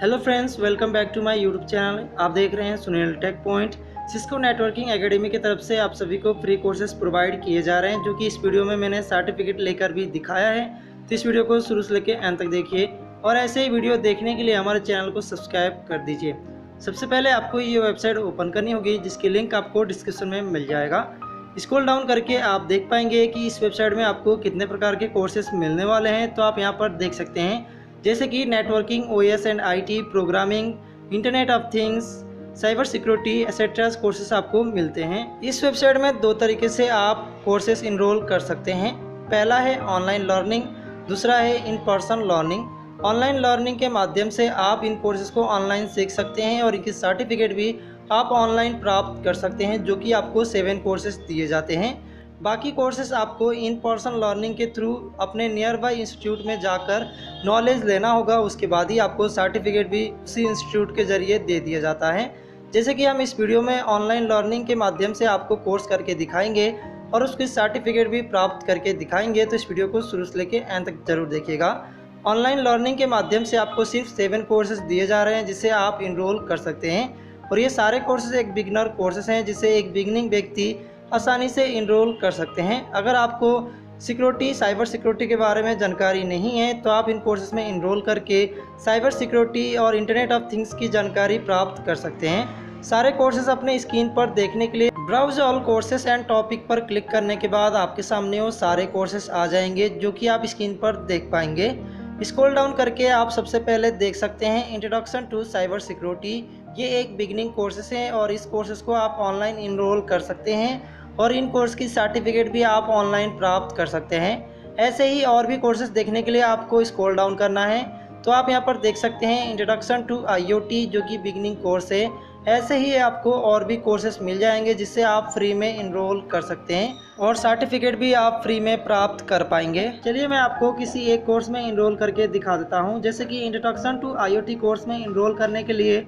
Hello friends, welcome back to my YouTube channel. आप देख रहे हैं Sunil tech point. Cisco networking academy की तरफ से आप सभी को फ्री कोर्सेज प्रोवाइड किए जा रहे हैं, जो कि इस वीडियो में मैंने सर्टिफिकेट लेकर भी दिखाया है। तो इस वीडियो को शुरू से लेकर एंड तक देखिए और ऐसे ही वीडियो देखने के लिए हमारे चैनल को सब्सक्राइब कर दीजिए। सबसे पहले आपको ये वेबसाइट ओपन करनी होगी, जिसकी लिंक आपको डिस्क्रिप्शन में मिल जाएगा। स्क्रॉल डाउन करके आप देख पाएंगे कि इस वेबसाइट में आपको कितने प्रकार के कोर्सेज मिलने वाले हैं। तो आप यहाँ पर देख सकते हैं, जैसे कि networking, OS and IT, programming, internet of things, cyber security etcetera courses आपको मिलते हैं। इस वेबसाइट में दो तरीके से आप कोर्सेस इनरोल कर सकते हैं। पहला है ऑनलाइन लर्निंग, दूसरा है in person learning. Online learning के माध्यम से आप इन कोर्सेज को ऑनलाइन सीख सकते हैं और इनकी सर्टिफिकेट भी आप ऑनलाइन प्राप्त कर सकते हैं, जो कि आपको 7 कोर्सेज दिए जाते हैं। बाकी कोर्सेज आपको इन पर्सन लर्निंग के थ्रू अपने नियर बाई इंस्टीट्यूट में जाकर नॉलेज लेना होगा। उसके बाद ही आपको सर्टिफिकेट भी उसी इंस्टीट्यूट के ज़रिए दे दिया जाता है। जैसे कि हम इस वीडियो में ऑनलाइन लर्निंग के माध्यम से आपको कोर्स करके दिखाएंगे और उसकी सर्टिफिकेट भी प्राप्त करके दिखाएंगे। तो इस वीडियो को शुरू से लेकर एंड तक जरूर देखिएगा। ऑनलाइन लर्निंग के माध्यम से आपको सिर्फ 7 कोर्सेज दिए जा रहे हैं, जिसे आप इनरोल कर सकते हैं। और ये सारे कोर्सेज एक बिगनर कोर्सेज हैं, जिसे एक बिगनिंग व्यक्ति आसानी से इनरोल कर सकते हैं। अगर आपको सिक्योरिटी, साइबर सिक्योरिटी के बारे में जानकारी नहीं है, तो आप इन कोर्सेज में इनरोल करके साइबर सिक्योरिटी और इंटरनेट ऑफ थिंग्स की जानकारी प्राप्त कर सकते हैं। सारे कोर्सेज अपने स्क्रीन पर देखने के लिए browse all courses and topic पर क्लिक करने के बाद आपके सामने वो सारे कोर्सेज आ जाएंगे, जो कि आप स्क्रीन पर देख पाएंगे। स्क्रॉल डाउन करके आप सबसे पहले देख सकते हैं इंट्रोडक्शन टू साइबर सिक्योरिटी। ये एक बिगिनिंग कोर्सेज है और इस कोर्सेज को आप ऑनलाइन इनरोल कर सकते हैं और इन कोर्स की सर्टिफिकेट भी आप ऑनलाइन प्राप्त कर सकते हैं। ऐसे ही और भी कोर्सेज देखने के लिए आपको स्क्रॉल डाउन करना है। तो आप यहाँ पर देख सकते हैं इंट्रोडक्शन टू आईओटी, जो कि बिगिनिंग कोर्स है। ऐसे ही आपको और भी कोर्सेज मिल जाएंगे, जिससे आप फ्री में इनरोल कर सकते हैं और सर्टिफिकेट भी आप फ्री में प्राप्त कर पाएंगे। चलिए मैं आपको किसी एक कोर्स में इनरोल करके दिखा देता हूँ। जैसे कि इंट्रोडक्शन टू आईओटी कोर्स में इनरोल करने के लिए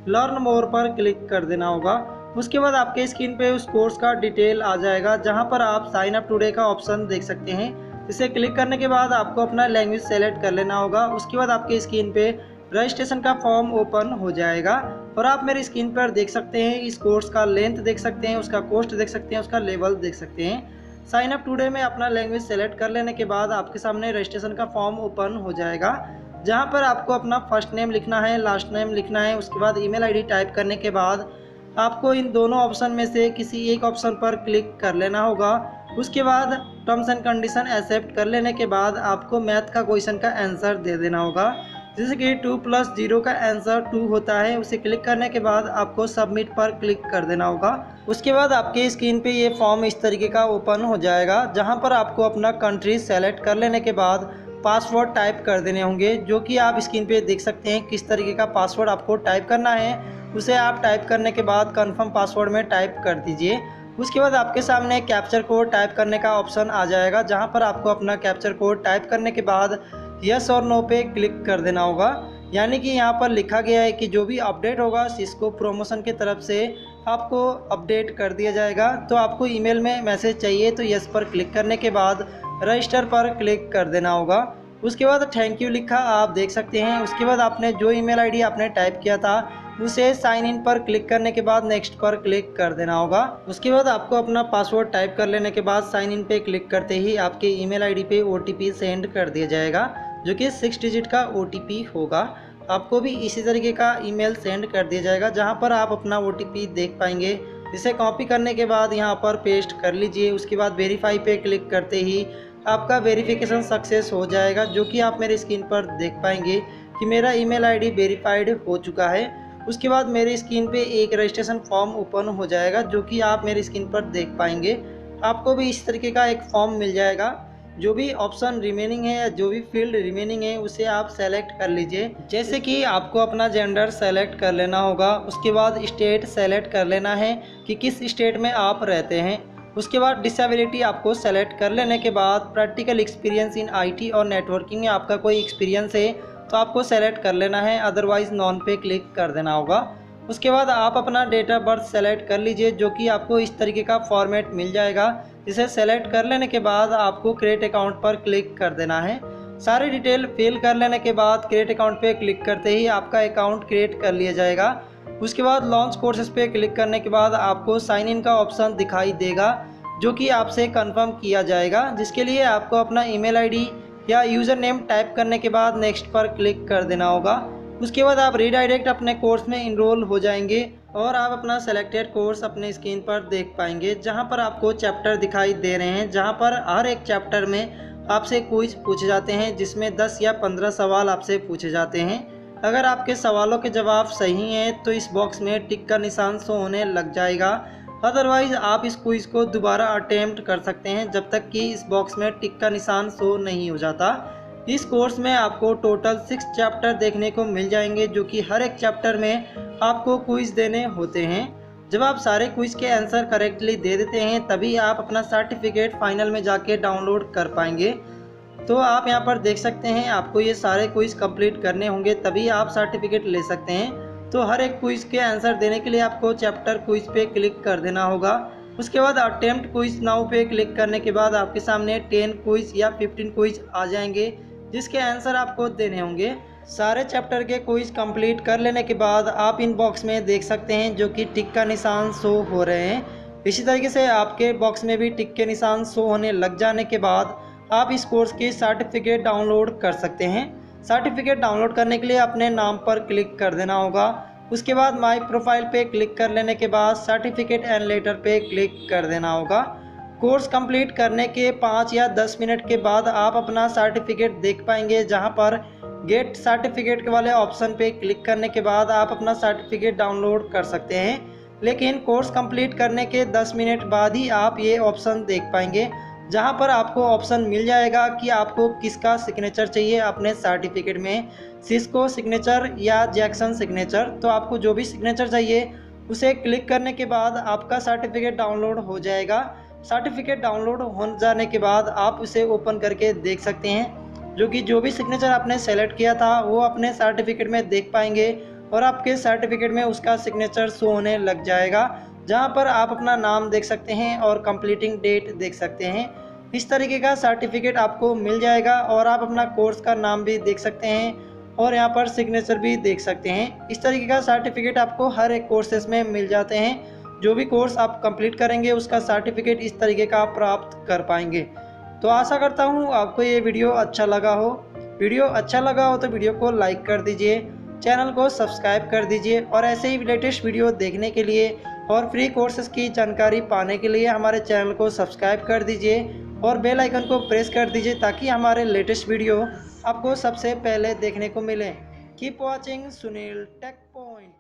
लर्न मोर पर क्लिक कर देना होगा। उसके बाद आपके स्क्रीन पे उस कोर्स का डिटेल आ जाएगा, जहां पर आप साइन अप टुडे का ऑप्शन देख सकते हैं। इसे क्लिक करने के बाद आपको अपना लैंग्वेज सेलेक्ट कर लेना होगा। उसके बाद आपके स्क्रीन पे रजिस्ट्रेशन का फॉर्म ओपन हो जाएगा और आप मेरे स्क्रीन पर देख सकते हैं इस कोर्स का लेंथ देख सकते हैं, उसका कॉस्ट देख सकते हैं, उसका लेवल देख सकते हैं। साइन अप टुडे में अपना लैंग्वेज सेलेक्ट कर लेने के बाद आपके सामने रजिस्ट्रेशन का फॉर्म ओपन हो जाएगा, जहाँ पर आपको अपना फर्स्ट नेम लिखना है, लास्ट नेम लिखना है। उसके बाद ईमेल आईडी टाइप करने के बाद आपको इन दोनों ऑप्शन में से किसी एक ऑप्शन पर क्लिक कर लेना होगा। उसके बाद टर्म्स एंड कंडीशन एक्सेप्ट कर लेने के बाद आपको मैथ का क्वेश्चन का आंसर दे देना होगा। जैसे कि 2 + 0 का आंसर 2 होता है। उसे क्लिक करने के बाद आपको सबमिट पर क्लिक कर देना होगा। उसके बाद आपके स्क्रीन पे ये फॉर्म इस तरीके का ओपन हो जाएगा, जहां पर आपको अपना कंट्री सेलेक्ट कर लेने के बाद पासवर्ड टाइप कर देने होंगे, जो कि आप स्क्रीन पे देख सकते हैं किस तरीके का पासवर्ड आपको टाइप करना है। उसे आप टाइप करने के बाद कंफर्म पासवर्ड में टाइप कर दीजिए। उसके बाद आपके सामने कैप्चर कोड टाइप करने का ऑप्शन आ जाएगा, जहां पर आपको अपना कैप्चर कोड टाइप करने के बाद यस और नो पे क्लिक कर देना होगा। यानी कि यहाँ पर लिखा गया है कि जो भी अपडेट होगा सिस्को प्रमोशन की तरफ से आपको अपडेट कर दिया जाएगा। तो आपको ईमेल में मैसेज चाहिए, तो यस पर क्लिक करने के बाद रजिस्टर पर क्लिक कर देना होगा। उसके बाद थैंक यू लिखा आप देख सकते हैं। उसके बाद आपने जो ईमेल आईडी आपने टाइप किया था, उसे साइन इन पर क्लिक करने के बाद नेक्स्ट पर क्लिक कर देना होगा। उसके बाद आपको अपना पासवर्ड टाइप कर लेने के बाद साइन इन पे क्लिक करते ही आपके ईमेल आईडी पे ओटीपी सेंड कर दिया जाएगा, जो कि 6 डिजिट का ओटीपी होगा। आपको भी इसी तरीके का ईमेल सेंड कर दिया जाएगा, जहां पर आप अपना ओटीपी देख पाएंगे। इसे कॉपी करने के बाद यहां पर पेस्ट कर लीजिए। उसके बाद वेरीफाई पे क्लिक करते ही आपका वेरिफिकेशन सक्सेस हो जाएगा, जो कि आप मेरे स्क्रीन पर देख पाएंगे कि मेरा ईमेल आईडी वेरीफाइड हो चुका है। उसके बाद मेरे स्क्रीन पे एक रजिस्ट्रेशन फॉर्म ओपन हो जाएगा, जो कि आप मेरे स्क्रीन पर देख पाएंगे। आपको भी इस तरीके का एक फॉर्म मिल जाएगा। जो भी ऑप्शन रिमेनिंग है या जो भी फील्ड रिमेनिंग है, उसे आप सेलेक्ट कर लीजिए। जैसे कि आपको अपना जेंडर सेलेक्ट कर लेना होगा। उसके बाद स्टेट सेलेक्ट कर लेना है कि किस स्टेट में आप रहते हैं। उसके बाद डिसेबिलिटी आपको सेलेक्ट कर लेने के बाद प्रैक्टिकल एक्सपीरियंस इन आईटी और नेटवर्किंग में आपका कोई एक्सपीरियंस है तो आपको सेलेक्ट कर लेना है, अदरवाइज़ नॉन पे क्लिक कर देना होगा। उसके बाद आप अपना डेट ऑफ बर्थ सेलेक्ट कर लीजिए, जो कि आपको इस तरीके का फॉर्मेट मिल जाएगा। इसे सेलेक्ट कर लेने के बाद आपको क्रिएट अकाउंट पर क्लिक कर देना है। सारी डिटेल फिल कर लेने के बाद क्रिएट अकाउंट पे क्लिक करते ही आपका अकाउंट क्रिएट कर लिया जाएगा। उसके बाद लॉन्च कोर्सेज पे क्लिक करने के बाद आपको साइन इन का ऑप्शन दिखाई देगा, जो कि आपसे कंफर्म किया जाएगा, जिसके लिए आपको अपना ईमेल आईडी या यूज़र नेम टाइप करने के बाद नेक्स्ट पर क्लिक कर देना होगा। उसके बाद आप रीडायरेक्ट अपने कोर्स में इनरोल हो जाएंगे और आप अपना सेलेक्टेड कोर्स अपने स्क्रीन पर देख पाएंगे, जहां पर आपको चैप्टर दिखाई दे रहे हैं, जहां पर हर एक चैप्टर में आपसे क्विज पूछे जाते हैं, जिसमें 10 या 15 सवाल आपसे पूछे जाते हैं। अगर आपके सवालों के जवाब सही हैं तो इस बॉक्स में टिक का निशान शो होने लग जाएगा, अदरवाइज आप इस क्विज को दोबारा अटेम्प्ट कर सकते हैं जब तक कि इस बॉक्स में टिक का निशान शो नहीं हो जाता। इस कोर्स में आपको टोटल 6 चैप्टर देखने को मिल जाएंगे, जो कि हर एक चैप्टर में आपको क्विज देने होते हैं। जब आप सारे क्विज के आंसर करेक्टली दे देते हैं तभी आप अपना सर्टिफिकेट फाइनल में जाके डाउनलोड कर पाएंगे। तो आप यहां पर देख सकते हैं, आपको ये सारे क्विज कंप्लीट करने होंगे तभी आप सर्टिफिकेट ले सकते हैं। तो हर एक क्विज के आंसर देने के लिए आपको चैप्टर क्विज पे क्लिक कर देना होगा। उसके बाद अटेम्प्ट क्विज नाउ पे क्लिक करने के बाद आपके सामने 10 क्विज या 15 क्विज आ जाएंगे, जिसके आंसर आपको देने होंगे। सारे चैप्टर के क्विज कंप्लीट कर लेने के बाद आप इन बॉक्स में देख सकते हैं, जो कि टिक का निशान शो हो रहे हैं। इसी तरीके से आपके बॉक्स में भी टिक के निशान शो होने लग जाने के बाद आप इस कोर्स की सर्टिफिकेट डाउनलोड कर सकते हैं। सर्टिफिकेट डाउनलोड करने के लिए अपने नाम पर क्लिक कर देना होगा। उसके बाद माई प्रोफाइल पे क्लिक कर लेने के बाद सर्टिफिकेट एंड लेटर पे क्लिक कर देना होगा। कोर्स कंप्लीट करने के 5 या 10 मिनट के बाद आप अपना सर्टिफिकेट देख पाएंगे, जहां पर गेट सर्टिफिकेट के वाले ऑप्शन पे क्लिक करने के बाद आप अपना सर्टिफिकेट डाउनलोड कर सकते हैं। लेकिन कोर्स कंप्लीट करने के 10 मिनट बाद ही आप ये ऑप्शन देख पाएंगे, जहां पर आपको ऑप्शन मिल जाएगा कि आपको किसका सिग्नेचर चाहिए अपने सर्टिफिकेट में, सिस्को सिग्नेचर या जैक्सन सिग्नेचर। तो आपको जो भी सिग्नेचर चाहिए उसे क्लिक करने के बाद आपका सर्टिफिकेट डाउनलोड हो जाएगा। सर्टिफिकेट डाउनलोड हो जाने के बाद आप उसे ओपन करके देख सकते हैं, जो कि जो भी सिग्नेचर आपने सेलेक्ट किया था वो अपने सर्टिफिकेट में देख पाएंगे और आपके सर्टिफिकेट में उसका सिग्नेचर शो होने लग जाएगा, जहां पर आप अपना नाम देख सकते हैं और कंप्लीटिंग डेट देख सकते हैं। इस तरीके का सर्टिफिकेट आपको मिल जाएगा और आप अपना कोर्स का नाम भी देख सकते हैं और यहाँ पर सिग्नेचर भी देख सकते हैं। इस तरीके का सर्टिफिकेट आपको हर एक कोर्सेज में मिल जाते हैं। जो भी कोर्स आप कंप्लीट करेंगे उसका सर्टिफिकेट इस तरीके का प्राप्त कर पाएंगे। तो आशा करता हूँ आपको ये वीडियो अच्छा लगा हो। वीडियो अच्छा लगा हो तो वीडियो को लाइक कर दीजिए, चैनल को सब्सक्राइब कर दीजिए और ऐसे ही लेटेस्ट वीडियो देखने के लिए और फ्री कोर्सेज की जानकारी पाने के लिए हमारे चैनल को सब्सक्राइब कर दीजिए और बेल आइकन को प्रेस कर दीजिए, ताकि हमारे लेटेस्ट वीडियो आपको सबसे पहले देखने को मिले। Keep watching Sunil tech point.